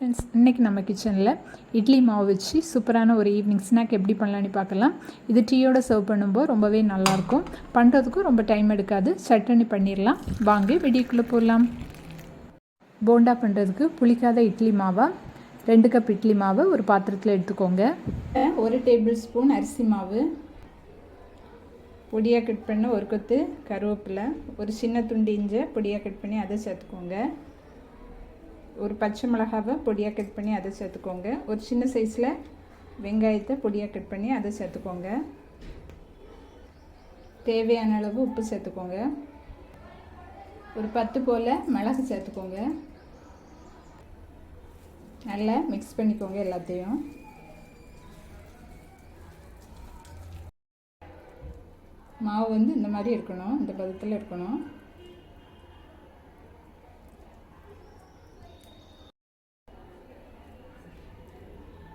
Friends, இன்றைக்கி நம்ம கிச்சனில் இட்லி மாவு வச்சு சூப்பரான ஒரு ஈவினிங் ஸ்நாக் எப்படி பண்ணலான்னு பார்க்கலாம். இது டீயோடு சர்வ் பண்ணும்போது ரொம்பவே நல்லாயிருக்கும். பண்ணுறதுக்கும் ரொம்ப டைம் எடுக்காது. சட்னி பண்ணிடலாம். வாங்க வீடியோக்குள்ளே போடலாம். போண்டா பண்ணுறதுக்கு புளிக்காத இட்லி மாவை 2 கப் இட்லி மாவு ஒரு பாத்திரத்தில் எடுத்துக்கோங்க. 1 டேபிள் ஸ்பூன் அரிசி மாவு, பொடியாக கட் பண்ண 1 கொத்து கருவேப்பிலை, ஒரு சின்ன துண்டு இஞ்சி பொடியாக கட் பண்ணி அதை சேர்த்துக்கோங்க. ஒரு பச்சை மிளகாவை பொடியாக கட் பண்ணி அதை சேர்த்துக்கோங்க. ஒரு சின்ன சைஸில் வெங்காயத்தை பொடியாக கட் பண்ணி அதை சேர்த்துக்கோங்க. தேவையான அளவு உப்பு சேர்த்துக்கோங்க. ஒரு 10 போல் மிளகு சேர்த்துக்கோங்க. நல்லா மிக்ஸ் பண்ணிக்கோங்க எல்லாத்தையும். மாவு வந்து இந்த மாதிரி இருக்கணும், இந்த பதத்தில் இருக்கணும்.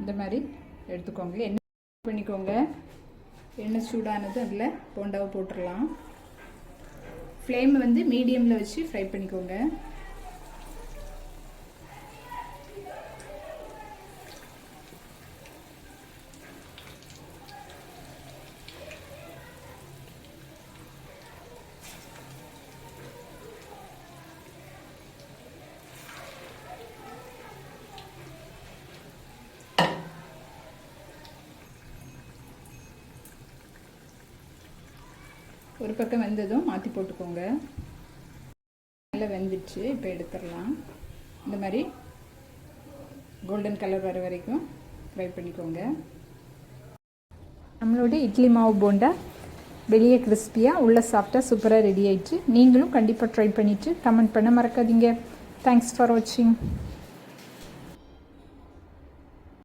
இந்த மாதிரி எடுத்துக்கோங்க. எண்ணெய் பண்ணிக்கோங்க. எண்ணெய் சூடானது அதில் போண்டாவை போட்டுடலாம். ஃப்ளேம் வந்து மீடியமில் வச்சு ஃப்ரை பண்ணிக்கோங்க. ஒரு பக்கம் வெந்ததும் மாற்றி போட்டுக்கோங்க. நல்லா வெந்துடுச்சு. இப்போ எடுத்துடலாம். இந்த மாதிரி கோல்டன் கலர் வர வரைக்கும் ஃப்ரை பண்ணிக்கோங்க. நம்மளோட இட்லி மாவு போண்டா வெளியே கிறிஸ்பியாக உள்ள சாஃப்டாக சூப்பராக ரெடி ஆயிடுச்சு. நீங்களும் கண்டிப்பாக ட்ரை பண்ணிவிட்டு கமெண்ட் பண்ண மறக்காதீங்க. தேங்க்ஸ் ஃபார் வாட்சிங்.